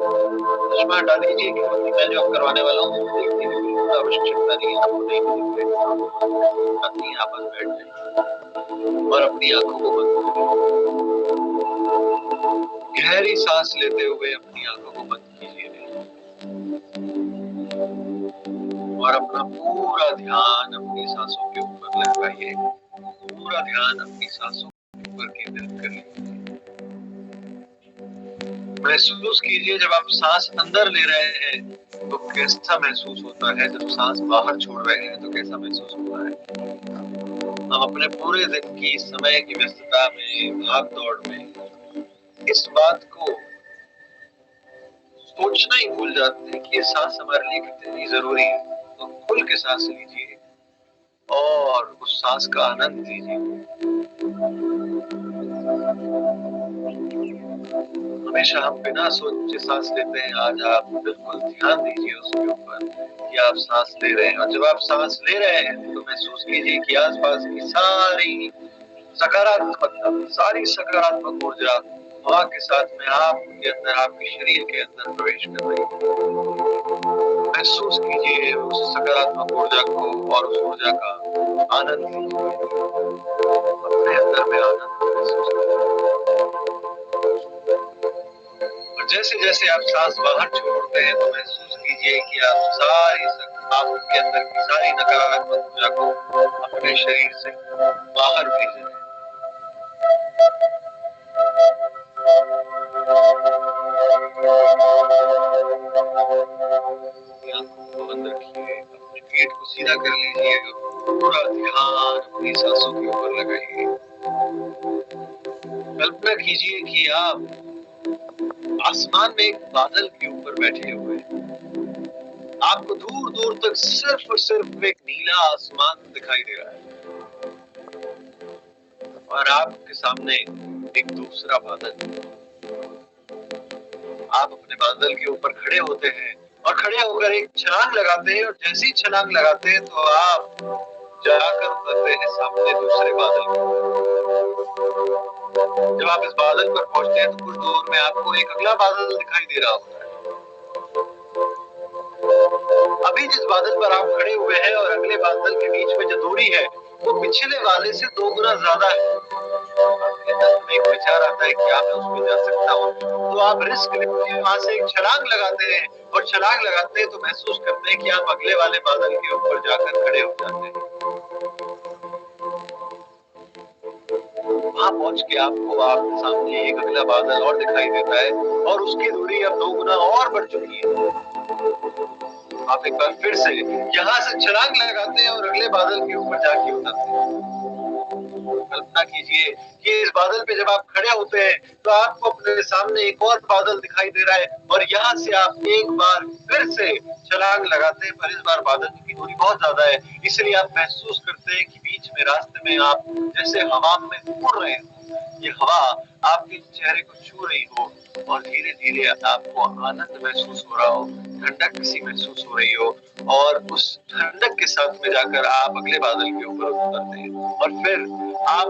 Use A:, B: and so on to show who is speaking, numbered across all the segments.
A: चश्मा हटा दीजिए क्योंकि मैं जो अब करवाने वाला हूँ उसको देखने की बिल्कुल आवश्यकता नहीं है, आपको नहीं दिख रहे। अपनी यहाँ पर बैठ जाइए और अपनी आंखों को बंद करिए। गहरी सांस लेते हुए अपनी आंखों को बंद कीजिए और अपना पूरा ध्यान अपनी सांसों के ऊपर लगाइए। पूरा ध्यान अपनी सांसों के ऊपर केंद्रित करिए। महसूस कीजिए जब आप सांस अंदर ले रहे हैं तो कैसा महसूस होता है, जब सांस बाहर छोड़ रहे हैं तो कैसा महसूस होता है। हम अपने पूरे दिन की समय की व्यस्तता में, भाग दौड़ में इस बात को सोचना ही भूल जाते हैं कि ये सांस हमारे लिए कितनी जरूरी है। तो खुल के सांस लीजिए और उस सांस का आनंद लीजिए। हमेशा हम बिना सोचे सांस लेते हैं, आज आप बिल्कुल ध्यान दीजिए उसके ऊपर कि आप सांस ले रहे हैं। और जब आप सांस ले रहे हैं तो महसूस कीजिए कि आसपास की सारी सकारात्मकता, सारी सकारात्मक ऊर्जा हवा के साथ में आपके अंदर, आपके शरीर के अंदर प्रवेश कर रही है। महसूस कीजिए उस सकारात्मक ऊर्जा को और उस ऊर्जा का आनंद लीजिए। अपने अंदर में आनंद महसूस कीजिए। और जैसे जैसे आप सांस बाहर छोड़ते हैं तो महसूस कीजिए कि आप आपके अंदर की सारी नकारात्मक ऊर्जा को अपने शरीर से बाहर भेज रहे हैं। आंखों को बंद रखिए, अपने पेट को सीधा कर लीजिए, पूरा ध्यान अपनी सांसों के ऊपर लगाइए। कल्पना कीजिए कि आप आसमान में एक बादल के ऊपर बैठे हुए हैं। आपको दूर दूर तक सिर्फ और सिर्फ एक नीला आसमान दिखाई दे रहा है और आपके सामने एक दूसरा बादल। आप अपने बादल के ऊपर खड़े होते हैं और खड़े होकर एक छलांग लगाते हैं और जैसे ही छलांग लगाते हैं तो आप जाकर उतरते हैं सामने दूसरे बादल पर। जब आप इस बादल पर पहुंचते हैं तो कुछ दूर में आपको एक अगला बादल दिखाई दे रहा होता है। अभी जिस बादल पर आप खड़े हुए हैं और अगले बादल के बीच में जो दूरी है वो पिछले वाले से 2 गुना ज्यादा है। आपके मन में एक विचार आता है कि क्या मैं उस पे जा सकता हूँ, तो आप रिस्क लेते हैं, वहां से एक छलांग लगाते हैं और छलांग लगाते हैं तो महसूस करते हैं कि आप अगले वाले बादल के ऊपर जाकर खड़े हो जाते हैं। वहां पहुंच के आपको आपके सामने एक अगला बादल और दिखाई देता है और उसकी दूरी अब 2 गुना और बढ़ चुकी है। आप एक बार फिर से यहाँ से छलांग लगाते हैं और अगले बादल के ऊपर जाके उतरते हैं। कल्पना कीजिए कि इस बादल पे जब आप खड़े होते हैं तो आपको अपने सामने एक और बादल दिखाई दे रहा है और यहाँ से आप एक बार फिर से छलांग लगाते हैं, पर इस बार बादल की दूरी बहुत ज्यादा है, इसलिए आप महसूस करते हैं कि बीच में रास्ते में आप जैसे हवा में उड़ रहे हो। ये हवा आपके चेहरे को छू रही हो और धीरे धीरे आपको आनंद महसूस हो रहा हो, ठंडक सी महसूस हो रही हो और उस ठंडक के साथ में जाकर आप अगले बादल के ऊपर उतरते हैं और फिर आप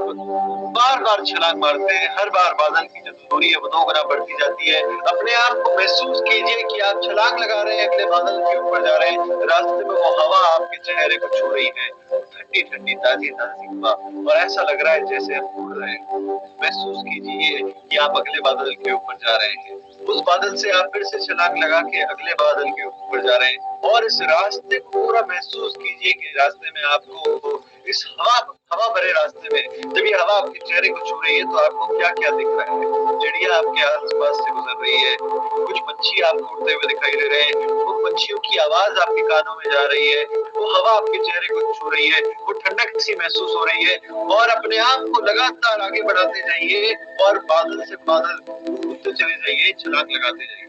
A: बार बार छलांग मारते हैं। हर बार बादल की जो दूरी है वो 2 गुना बढ़ती जाती है। अपने आप को महसूस कीजिए कि आप छलांग लगा रहे हैं, अगले बादल के ऊपर जा रहे हैं, रास्ते में वो हवा आपके चेहरे को छू रही है, ठंडी ठंडी ताजी ताजी हवा, और ऐसा लग रहा है जैसे आप उड़ रहे हैं। महसूस कीजिए कि आप अगले बादल के ऊपर जा रहे हैं। उस बादल से आप फिर से छलांग लगा के अगले बादल के ऊपर जा रहे हैं और इस रास्ते को पूरा महसूस कीजिए कि रास्ते में आपको इस हवा भरे रास्ते में जब ये हवा आपके चेहरे को छू रही है तो आपको क्या क्या दिख रहा है। चिड़िया आपके आसपास से गुजर रही है, कुछ पंछी आपको उड़ते हुए दिखाई दे रहे हैं, वो पंछियों की आवाज आपके कानों में जा रही है, वो हवा आपके चेहरे को छू रही है, वो ठंडक सी महसूस हो रही है। और अपने आप को लगातार आगे बढ़ाते जाइए और बादल से बादल कूदते चले जाइए, छलांग लगाते जाइए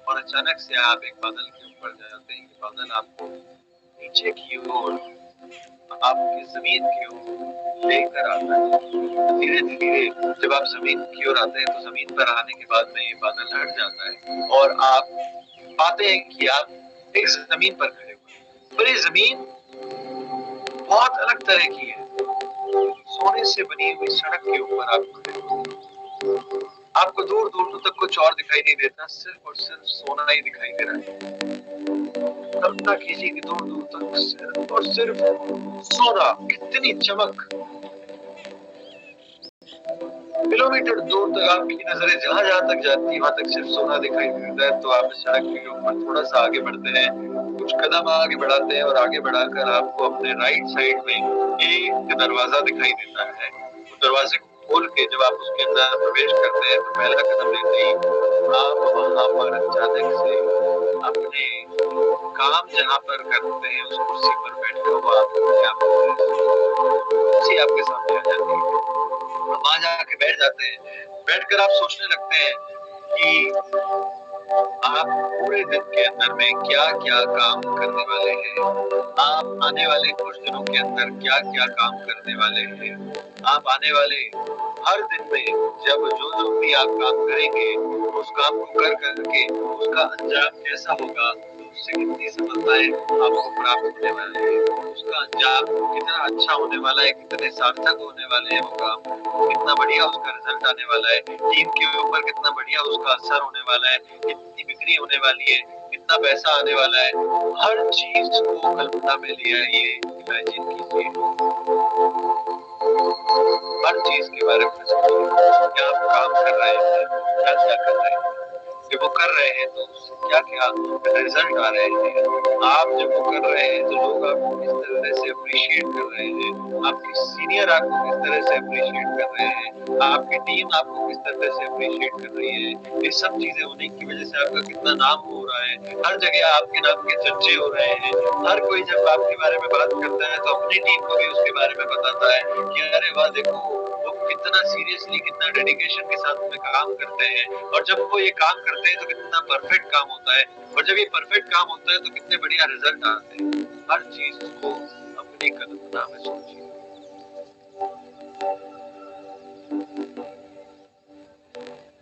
A: और अचानक से आप एक बादल के ऊपर जाते हैं। ये बादल आपको नीचे की ओर, आपकी जमीन की ओर लेकर आता है। धीरे धीरे जब आप जमीन की ओर आते हैं तो जमीन पर आने के बाद में ये बादल हट जाता है और आप पाते हैं कि आप एक जमीन पर खड़े हुए। पर ये जमीन बहुत अलग तरह की है। सोने से बनी हुई सड़क के ऊपर आप खड़े हो। आपको दूर-दूर तक कुछ और दिखाई नहीं देता, सिर्फ़ और सिर्फ़ सोना ही दिखाई दे रहा है। कल्पना कीजिए कि दूर-दूर तक सिर्फ़ और सिर्फ़ सोना, कितनी चमक। किलोमीटर दूर तक आपकी नज़रें जहाँ-जहाँ तक जाती हैं, वहाँ तक सिर्फ़ सोना दिखाई देता है। तो आप इस सड़क के ऊपर थोड़ा-सा आगे बढ़ते हैं, कुछ कदम आगे बढ़ाते हैं और आगे बढ़ाकर आपको अपने राइट साइड में एक दरवाज़ा दिखाई देता है। वो दरवाज़े को खोल के जब आप उसके अंदर प्रवेश करते हैं, तो पहला कदम लेते ही आप वहाँ पर अचानक से अपने काम जहाँ पर करते हैं, उस कुर्सी पर बैठा हुआ अपने आप कुर्सी आपके सामने आ जाती है। वहाँ जाके बैठ जाते हैं। बैठकर आप सोचने लगते हैं कि आप पूरे दिन के अंदर में क्या-क्या काम करने वाले हैं। आप आने वाले कुछ दिनों के अंदर क्या-क्या काम करने वाले हैं। आप आने वाले हर दिन में जब जो-जो भी आप काम करेंगे, उस काम को कर के उसका अंजाम कैसा होगा, उससे कितनी सफलताएँ आपको प्राप्त होने वाली है, उसका अंजाम कितना अच्छा होने वाला है, कितने सार्थक होने वाले हैं वो काम, कितना बढ़िया उसका रिज़ल्ट आने वाला है, टीम के ऊपर कितना बढ़िया उसका असर होने वाला है, कितनी बिक्री होने वाली है, कितना पैसा आने वाला है, हर चीज़ को कल्पना में ले आइए, इमेजिन कीजिए। हर चीज़ के बारे में सोचिए, क्या आप काम कर रहे हैं, क्या-क्या कर रहे हैं। जब वो कर रहे हैं तो उससे क्या-क्या रिज़ल्ट आ रहे हैं। आप जब वो कर रहे हैं तो लोग आपको किस तरह से एप्रिशिएट कर रहे हैं। आपके सीनियर आपको किस तरह से एप्रिशिएट कर रहे हैं। आपकी टीम आपको किस तरह से एप्रिशिएट कर रही है। ये सब चीज़ें होने की वज़ह से आपका कितना नाम हो रहा है। हर जगह आपके नाम के चर्चे हो रहे हैं। हर कोई जब आपके बारे में बात करता है तो अपनी टीम को भी उसके बारे में बताता है कि अरे वाह! देखो वो कितना सीरियसली, कितना डेडिकेशन के साथ में काम करते हैं और जब वो ये काम करते हैं तो कितना परफेक्ट काम होता है और जब ये परफेक्ट काम होता है तो कितने बढ़िया रिजल्ट आते हैं। हर चीज़ को अपनी कल्पना में सोचिए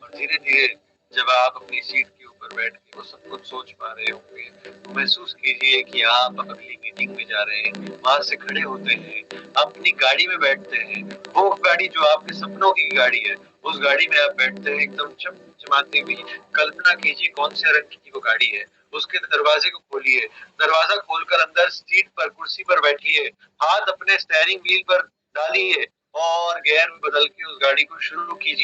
A: और धीरे-धीरे जब आप अपनी सीट के ऊपर बैठ के वो सब कुछ सोच पा रहे होंगे, तो महसूस कीजिए कि आप अगली मीटिंग में जा रहे हैं, वहाँ से खड़े होते हैं, अपनी गाड़ी में बैठते हैं, वो गाड़ी जो आपके सपनों की गाड़ी है, उस गाड़ी में आप बैठते हैं एकदम चमचमाती हुई। कल्पना कीजिए कौन से रंग की वो गाड़ी है, उसके दरवाजे को खोलिए, दरवाज़ा खोलकर अंदर सीट पर, कुर्सी पर बैठिए, हाथ अपने स्टीयरिंग व्हील पर डालिए और गियर बदल के उस गाड़ी को शुरू कीजिए।